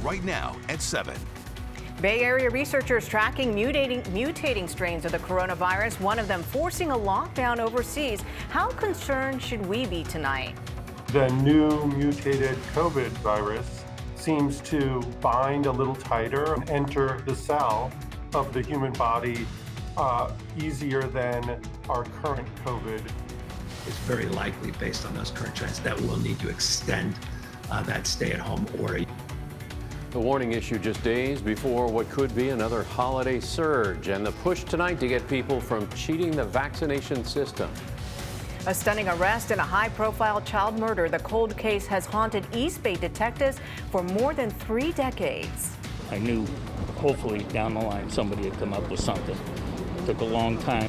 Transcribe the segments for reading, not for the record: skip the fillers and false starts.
right now at 7. Bay Area researchers tracking mutating strains of the coronavirus, one of them forcing a lockdown overseas. How concerned should we be tonight? The new mutated COVID virus seems to bind a little tighter and enter the cell of the human body easier than our current COVID. It's very likely, based on those current trends, that we'll need to extend that stay-at-home order. The warning issued just days before what could be another holiday surge, and the push tonight to get people from cheating the vaccination system. A stunning arrest in a high-profile child murder. The cold case has haunted East Bay detectives for more than 3 decades. I knew, hopefully, down the line, somebody had come up with something. It took a long time.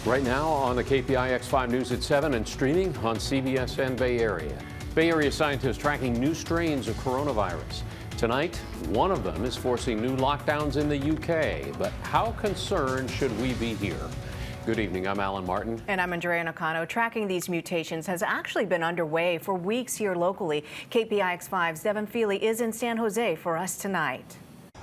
Right now on the KPIX 5 News at 7 and streaming on CBS and Bay Area. Bay Area scientists tracking new strains of coronavirus. Tonight, one of them is forcing new lockdowns in the UK. But how concerned should we be here? Good evening, I'm Alan Martin. And I'm Andrea Nakano. Tracking these mutations has actually been underway for weeks here locally. KPIX 5's Devin Feely is in San Jose for us tonight.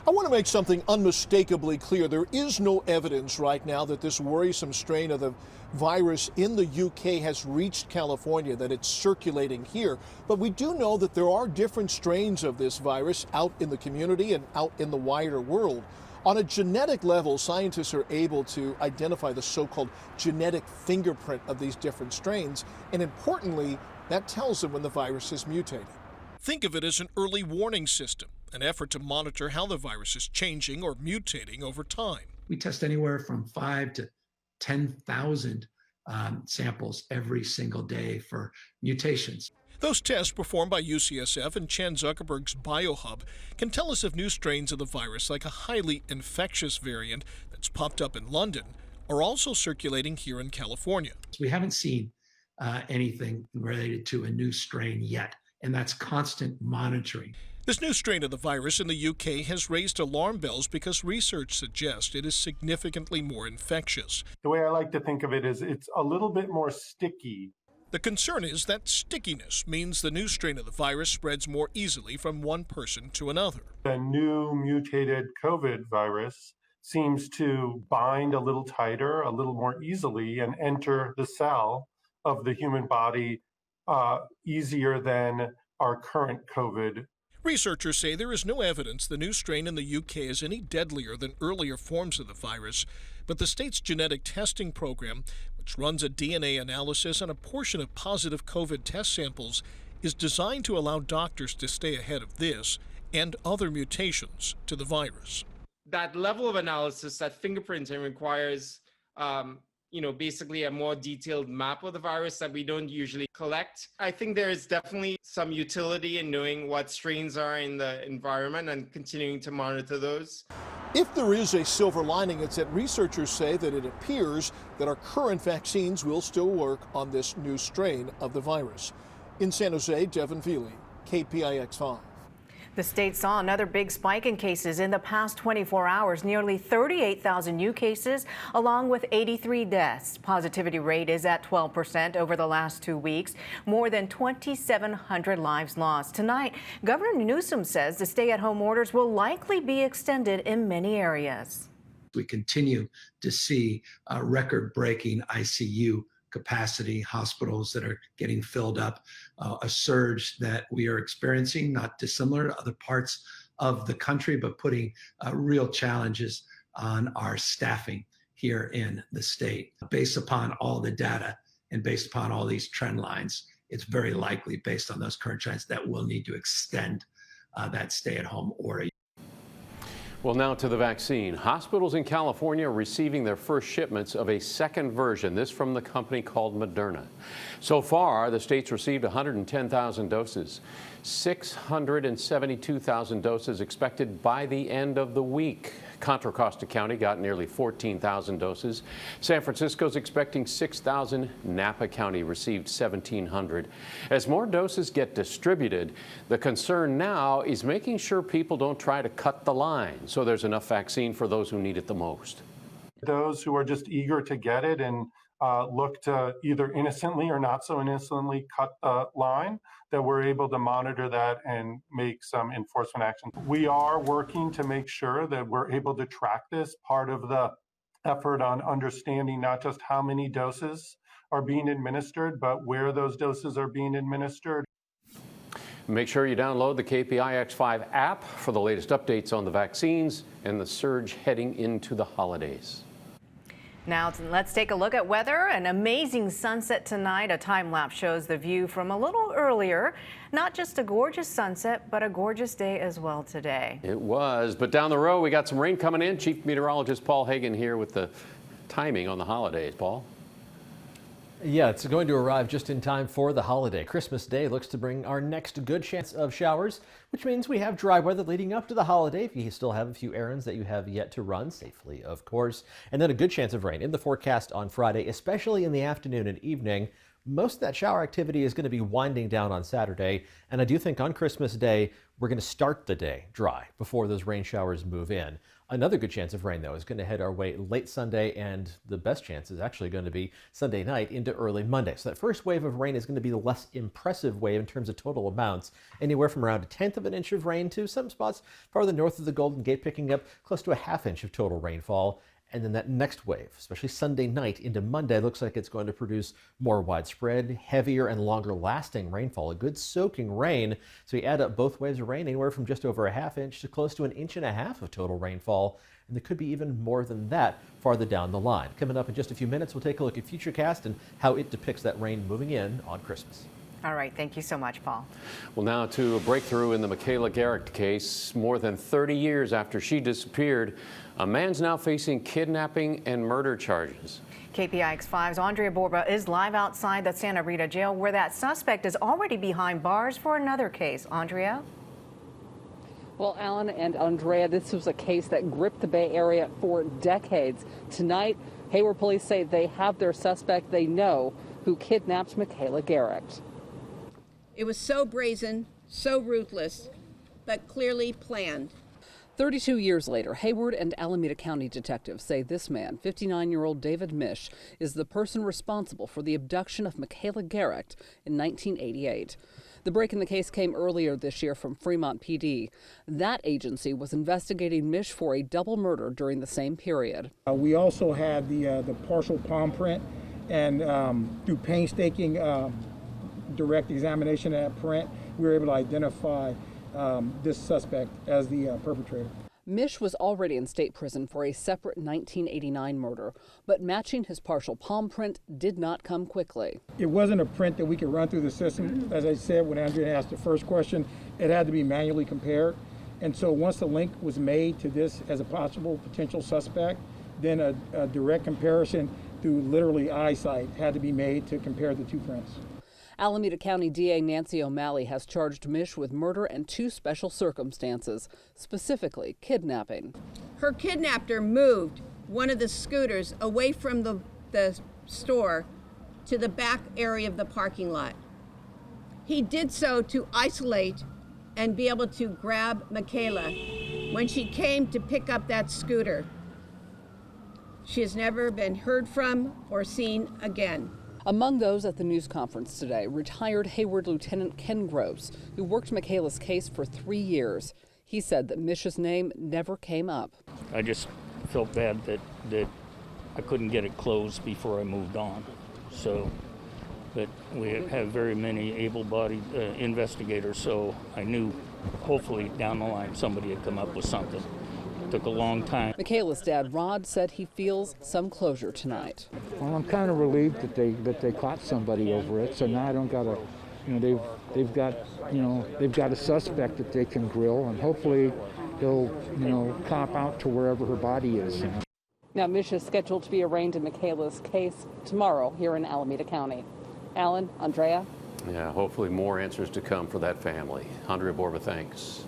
I want to make something unmistakably clear. There is no evidence right now that this worrisome strain of the virus in the UK has reached California, that it's circulating here. But we do know that there are different strains of this virus out in the community and out in the wider world. On a genetic level, scientists are able to identify the so-called genetic fingerprint of these different strains. And importantly, that tells them when the virus has mutated. Think of it as an early warning system, an effort to monitor how the virus is changing or mutating over time. We test anywhere from 5 to 10,000 samples every single day for mutations. Those tests performed by UCSF and Chan Zuckerberg's BioHub can tell us if new strains of the virus, like a highly infectious variant that's popped up in London, are also circulating here in California. We haven't seen anything related to a new strain yet, and that's constant monitoring. This new strain of the virus in the UK has raised alarm bells because research suggests it is significantly more infectious. The way I like to think of it is it's a little bit more sticky. The concern is that stickiness means the new strain of the virus spreads more easily from one person to another. The new mutated COVID virus seems to bind a little tighter, a little more easily, and enter the cell of the human body easier than our current COVID. Researchers say there is no evidence the new strain in the UK is any deadlier than earlier forms of the virus, but the state's genetic testing program, which runs a DNA analysis on a portion of positive COVID test samples, is designed to allow doctors to stay ahead of this and other mutations to the virus. That level of analysis, that fingerprinting, requires basically a more detailed map of the virus that we don't usually collect. I think there is definitely some utility in knowing what strains are in the environment and continuing to monitor those. If there is a silver lining, it's that researchers say that it appears that our current vaccines will still work on this new strain of the virus. In San Jose, Devin Feely, KPIX 5. The state saw another big spike in cases in the past 24 hours, nearly 38,000 new cases, along with 83 deaths. Positivity rate is at 12% over the last 2 weeks, more than 2,700 lives lost. Tonight, Governor Newsom says the stay-at-home orders will likely be extended in many areas. We continue to see record-breaking ICU capacity, hospitals that are getting filled up, a surge that we are experiencing, not dissimilar to other parts of the country, but putting real challenges on our staffing here in the state. Based upon all the data and based upon all these trend lines, it's very likely, based on those current trends, that we'll need to extend that stay-at-home order. Well, now to the vaccine. Hospitals in California are receiving their first shipments of a second version, this from the company called Moderna. So far, the state's received 110,000 doses, 672,000 doses expected by the end of the week. Contra Costa County got nearly 14,000 doses. San Francisco's expecting 6,000. Napa County received 1,700. As more doses get distributed, the concern now is making sure people don't try to cut the line so there's enough vaccine for those who need it the most. Those who are just eager to get it and look to either innocently or not so innocently cut the line, that we're able to monitor that and make some enforcement action. We are working to make sure that we're able to track this. Part of the effort on understanding not just how many doses are being administered, but where those doses are being administered. Make sure you download the KPIX5 app for the latest updates on the vaccines and the surge heading into the holidays. Now let's take a look at weather. An amazing sunset tonight. A time lapse shows the view from a little earlier. Not just a gorgeous sunset, but a gorgeous day as well today. It was, but down the road we got some rain coming in. Chief Meteorologist Paul Hagan here with the timing on the holidays. Paul? Yeah, it's going to arrive just in time for the holiday. Christmas Day looks to bring our next good chance of showers, which means we have dry weather leading up to the holiday. If you still have a few errands that you have yet to run safely, of course. And then a good chance of rain in the forecast on Friday, especially in the afternoon and evening. Most of that shower activity is going to be winding down on Saturday. And I do think on Christmas Day, we're going to start the day dry before those rain showers move in. Another good chance of rain, though, is going to head our way late Sunday, and the best chance is actually going to be Sunday night into early Monday. So that first wave of rain is going to be the less impressive wave in terms of total amounts, anywhere from around 1/10 of an inch of rain to some spots farther north of the Golden Gate picking up close to a 1/2 inch of total rainfall. And then that next wave, especially Sunday night into Monday, looks like it's going to produce more widespread, heavier, and longer lasting rainfall, a good soaking rain. So you add up both waves of rain, anywhere from just over a 1/2 inch to close to 1.5 inches of total rainfall. And there could be even more than that farther down the line. Coming up in just a few minutes, we'll take a look at Futurecast and how it depicts that rain moving in on Christmas. All right, thank you so much, Paul. Well, now to a breakthrough in the Michaela Garrett case. More than 30 years after she disappeared, a man's now facing kidnapping and murder charges. KPIX5's Andrea Borba is live outside the Santa Rita jail, where that suspect is already behind bars for another case. Andrea? Well, Alan and Andrea, this was a case that gripped the Bay Area for decades. Tonight, Hayward police say they have their suspect. They know who kidnapped Michaela Garrett. It was so brazen, so ruthless, but clearly planned. 32 years later, Hayward and Alameda County detectives say this man, 59-year-old David Misch, is the person responsible for the abduction of Michaela Garrett in 1988. The break in the case came earlier this year from Fremont PD. That agency was investigating Misch for a double murder during the same period. We also had the partial palm print, and through painstaking direct examination of that print, we were able to identify this suspect as the perpetrator. Misch was already in state prison for a separate 1989 murder, but matching his partial palm print did not come quickly. It wasn't a print that we could run through the system. As I said, when Andrea asked the first question, it had to be manually compared. And so once the link was made to this as a possible potential suspect, then a direct comparison through literally eyesight had to be made to compare the two prints. Alameda County DA Nancy O'Malley has charged Misch with murder and 2 special circumstances, specifically kidnapping. Her kidnapper moved one of the scooters away from the store to the back area of the parking lot. He did so to isolate and be able to grab Michaela when she came to pick up that scooter. She has never been heard from or seen again. Among those at the news conference today, retired Hayward Lieutenant Ken Gross, who worked Michaela's case for 3 years. He said that Misch's name never came up. I just felt bad that I couldn't get it closed before I moved on. So, but we have very many able-bodied investigators, so I knew hopefully down the line somebody had come up with something. It took a long time. Michaela's dad, Rod, said he feels some closure tonight. Well, I'm kind of relieved that they caught somebody over it. So now I don't gotta, they've got a suspect that they can grill, and hopefully he'll, cop out to wherever her body is. Now, Misch is scheduled to be arraigned in Michaela's case tomorrow here in Alameda County. Alan, Andrea? Yeah, hopefully more answers to come for that family. Andrea Borba, thanks.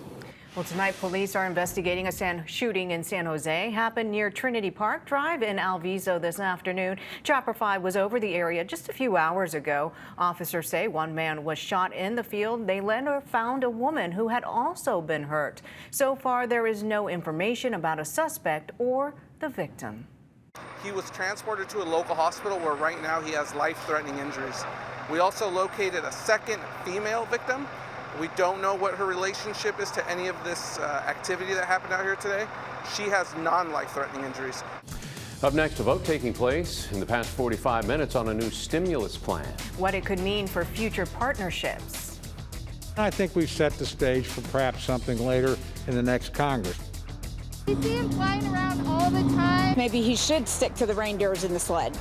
Well, tonight police are investigating a shooting in San Jose. Happened near Trinity Park Drive in Alviso this afternoon. Chopper 5 was over the area just a few hours ago. Officers say one man was shot in the field. They later found a woman who had also been hurt. So far, there is no information about a suspect or the victim. He was transported to a local hospital where right now he has life-threatening injuries. We also located a second female victim. We don't know what her relationship is to any of this activity that happened out here today. She has non-life-threatening injuries. Up next, a vote taking place in the past 45 minutes on a new stimulus plan. What it could mean for future partnerships. I think we've set the stage for perhaps something later in the next Congress. We see him flying around all the time. Maybe he should stick to the reindeers in the sled.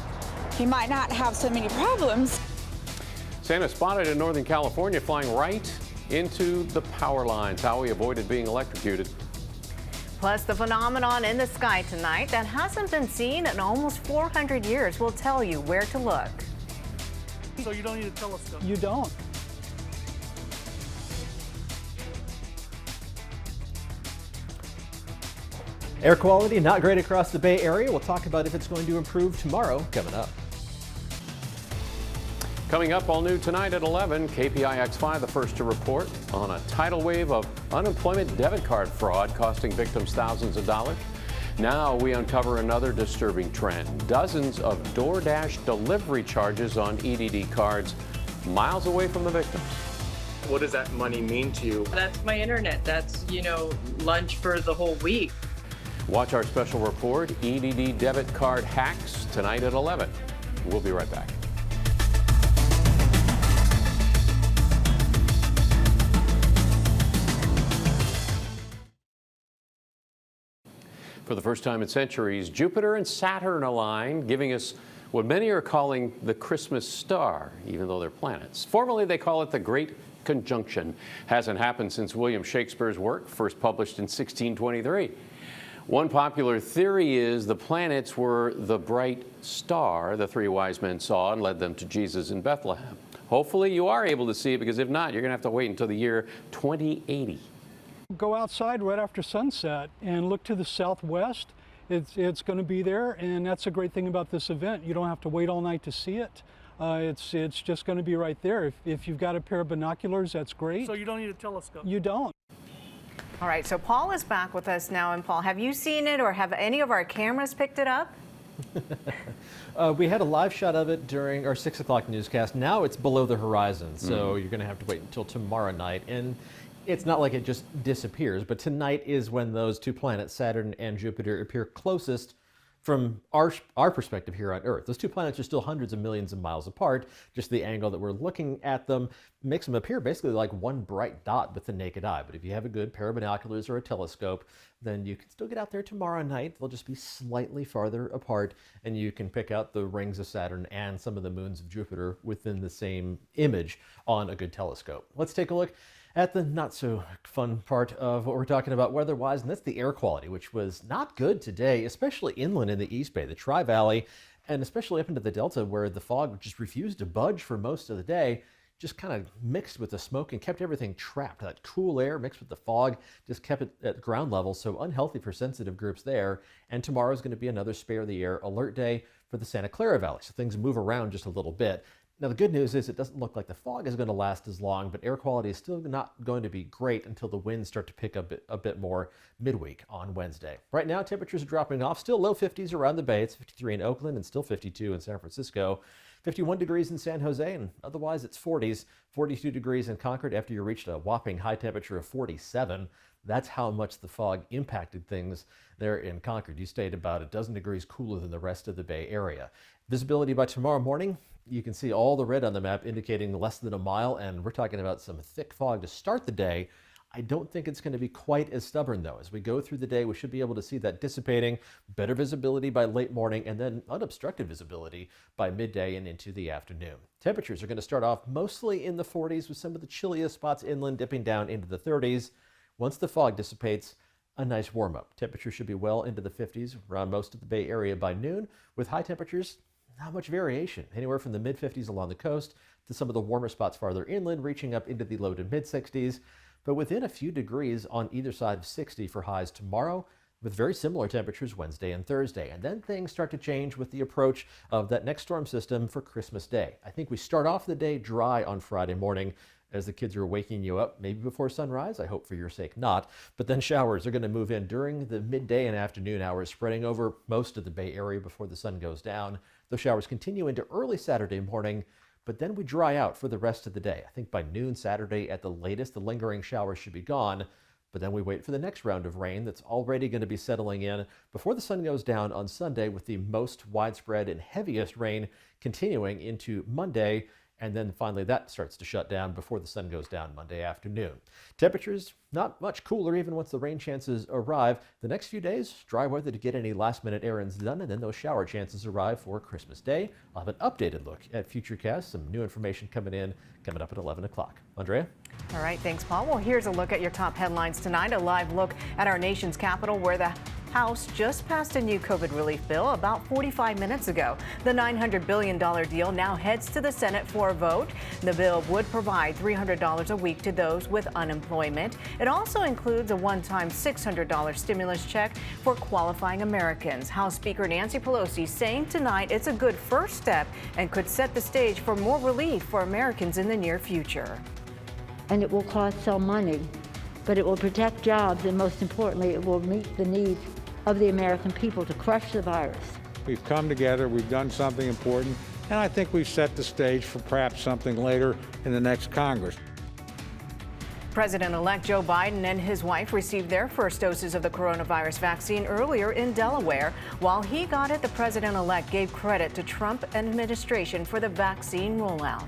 He might not have so many problems. Santa spotted in Northern California flying right into the power lines. How he avoided being electrocuted. Plus, the phenomenon in the sky tonight that hasn't been seen in almost 400 years. We'll tell you where to look. So you don't need a telescope? You don't. Air quality not great across the Bay Area. We'll talk about if it's going to improve tomorrow coming up. Coming up, all new tonight at 11, KPIX5, the first to report on a tidal wave of unemployment debit card fraud costing victims thousands of dollars. Now we uncover another disturbing trend. Dozens of DoorDash delivery charges on EDD cards miles away from the victims. What does that money mean to you? That's my internet. That's, lunch for the whole week. Watch our special report, EDD debit card hacks, tonight at 11. We'll be right back. For the first time in centuries, Jupiter and Saturn align, giving us what many are calling the Christmas star, even though they're planets. Formally, they call it the Great Conjunction. Hasn't happened since William Shakespeare's work, first published in 1623. One popular theory is the planets were the bright star the three wise men saw and led them to Jesus in Bethlehem. Hopefully you are able to see it, because if not, you're going to have to wait until the year 2080. Go outside right after sunset and look to the southwest. It's going to be there, and that's a great thing about this event. You don't have to wait all night to see it. It's just going to be right there. If you've got a pair of binoculars, that's great. So you don't need a telescope? You don't. All right, so Paul is back with us now. And Paul, have you seen it, or have any of our cameras picked it up? We had a live shot of it during our 6 o'clock newscast. Now it's below the horizon, so you're going to have to wait until tomorrow night. And it's not like it just disappears, but tonight is when those two planets, Saturn and Jupiter, appear closest from our perspective here on Earth. Those two planets are still hundreds of millions of miles apart. Just the angle that we're looking at them makes them appear basically like one bright dot with the naked eye. But if you have a good pair of binoculars or a telescope, then you can still get out there tomorrow night. They'll just be slightly farther apart, and you can pick out the rings of Saturn and some of the moons of Jupiter within the same image on a good telescope. Let's take a look at the not so fun part of what we're talking about weather-wise, and that's the air quality, which was not good today, especially inland in the East Bay, the Tri-Valley, and especially up into the Delta, where the fog just refused to budge for most of the day, just kind of mixed with the smoke and kept everything trapped. That cool air mixed with the fog just kept it at ground level, so unhealthy for sensitive groups there. And tomorrow is going to be another spare the air alert day for the Santa Clara Valley, so things move around just a little bit. Now, the good news is it doesn't look like the fog is going to last as long, but air quality is still not going to be great until the winds start to pick up a bit more midweek on Wednesday. Right now, temperatures are dropping off. Still low 50s around the Bay. It's 53 in Oakland and still 52 in San Francisco. 51 degrees in San Jose, and otherwise it's 40s. 42 degrees in Concord after you reached a whopping high temperature of 47. That's how much the fog impacted things there in Concord. You stayed about a dozen degrees cooler than the rest of the Bay Area. Visibility by tomorrow morning, you can see all the red on the map indicating less than a mile, and we're talking about some thick fog to start the day. I don't think it's going to be quite as stubborn, though. As we go through the day, we should be able to see that dissipating, better visibility by late morning, and then unobstructed visibility by midday and into the afternoon. Temperatures are going to start off mostly in the 40s, with some of the chilliest spots inland dipping down into the 30s. Once the fog dissipates, a nice warm-up. Temperatures should be well into the 50s around most of the Bay Area by noon, with high temperatures not much variation, anywhere from the mid-50s along the coast to some of the warmer spots farther inland, reaching up into the low to mid-60s, but within a few degrees on either side of 60 for highs tomorrow, with very similar temperatures Wednesday and Thursday. And then things start to change with the approach of that next storm system for Christmas Day. I think we start off the day dry on Friday morning, as the kids are waking you up, maybe before sunrise. I hope for your sake not. But then showers are going to move in during the midday and afternoon hours, spreading over most of the Bay Area before the sun goes down. Those showers continue into early Saturday morning, but then we dry out for the rest of the day. I think by noon Saturday at the latest, the lingering showers should be gone. But then we wait for the next round of rain that's already going to be settling in before the sun goes down on Sunday, with the most widespread and heaviest rain continuing into Monday. And then finally that starts to shut down before the sun goes down Monday afternoon. Temperatures not much cooler even once the rain chances arrive. The next few days, dry weather to get any last-minute errands done, and then those shower chances arrive for Christmas Day. I'll have an updated look at Futurecast, some new information coming up at 11 o'clock. Andrea? All right, thanks, Paul. Well, here's a look at your top headlines tonight. A live look at our nation's capital, where the House just passed a new COVID relief bill about 45 minutes ago. The $900 billion deal now heads to the Senate for a vote. The bill would provide $300 a week to those with unemployment. It also includes a one-time $600 stimulus check for qualifying Americans. House Speaker Nancy Pelosi saying tonight it's a good first step and could set the stage for more relief for Americans in the near future. And it will cost some money, but it will protect jobs, and most importantly, it will meet the needs of the American people to crush the virus. We've come together, we've done something important, and I think we've set the stage for perhaps something later in the next Congress. President-elect Joe Biden and his wife received their first doses of the coronavirus vaccine earlier in Delaware. While he got it, the president-elect gave credit to Trump administration for the vaccine rollout.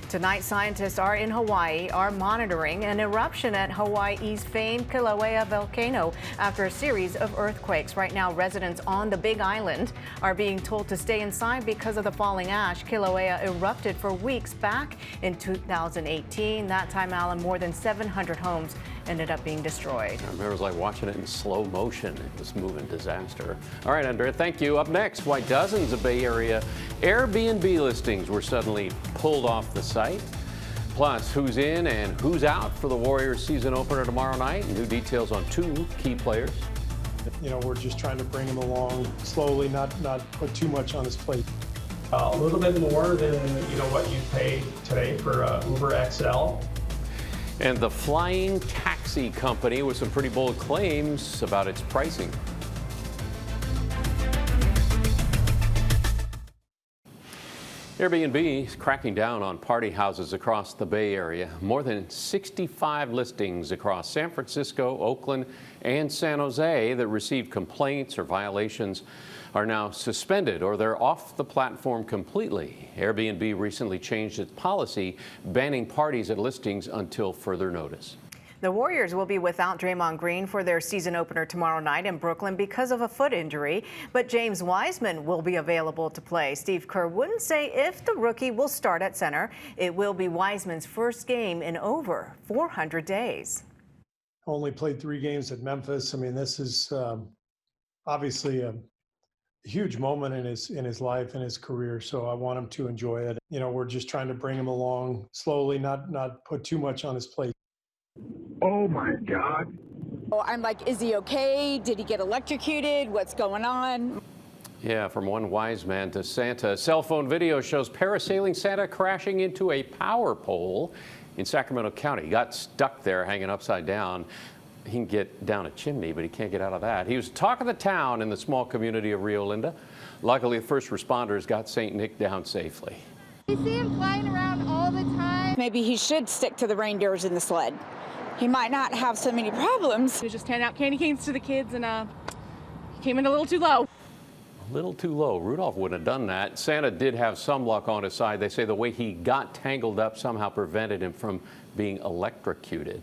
Tonight, scientists in Hawaii are monitoring an eruption at Hawaii's famed Kilauea volcano after a series of earthquakes. Right now, residents on the Big Island are being told to stay inside because of the falling ash. Kilauea erupted for weeks back in 2018. That time, Alan, more than 700 homes ended up being destroyed. I remember it was like watching it in slow motion. It was moving disaster. All right, Andrea, thank you. Up next, why dozens of Bay Area Airbnb listings were suddenly pulled off the site. Plus, who's in and who's out for the Warriors season opener tomorrow night, and new details on two key players. You know, we're just trying to bring him along slowly, not put too much on his plate. A little bit more than what you pay today for Uber XL. And the flying taxi company with some pretty bold claims about its pricing. Airbnb is cracking down on party houses across the Bay Area. More than 65 listings across San Francisco, Oakland, and San Jose that received complaints or violations are now suspended, or they're off the platform completely. Airbnb recently changed its policy, banning parties at listings until further notice. The Warriors will be without Draymond Green for their season opener tomorrow night in Brooklyn because of a foot injury, but James Wiseman will be available to play. Steve Kerr wouldn't say if the rookie will start at center. It will be Wiseman's first game in over 400 days. Only played 3 games at Memphis. I mean, this is obviously a huge moment in his life and his career, so I want him to enjoy it. You know, we're just trying to bring him along slowly, not put too much on his plate. Oh my God. Oh, I'm like, is he okay? Did he get electrocuted? What's going on? Yeah, from one wise man to Santa. Cell phone video shows parasailing Santa crashing into a power pole in Sacramento County. He got stuck there hanging upside down. He can get down a chimney, but he can't get out of that. He was talk of the town in the small community of Rio Linda. Luckily, the first responders got St. Nick down safely. We see him flying around all the time. Maybe he should stick to the reindeers in the sled. He might not have so many problems. He was just handing out candy canes to the kids, and he came in a little too low. A little too low. Rudolph wouldn't have done that. Santa did have some luck on his side. They say the way he got tangled up somehow prevented him from being electrocuted.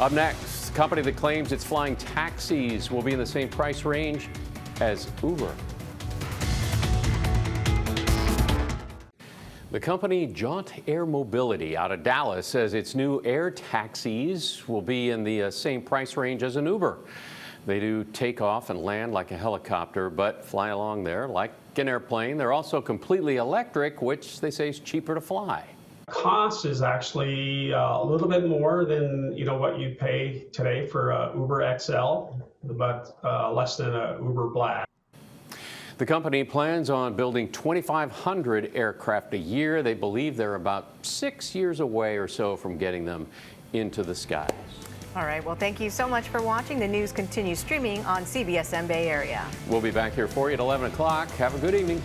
Up next, the company that claims its flying taxis will be in the same price range as Uber. The company Jaunt Air Mobility out of Dallas says its new air taxis will be in the same price range as an Uber. They do take off and land like a helicopter, but fly along there like an airplane. They're also completely electric, which they say is cheaper to fly. Cost is actually a little bit more than what you pay today for Uber XL, but less than a Uber Black. The company plans on building 2,500 aircraft a year. They believe they're about 6 years away or so from getting them into the skies. All right, well, thank you so much for watching. The news continues streaming on CBS Bay Area. We'll be back here for you at 11 o'clock. Have a good evening.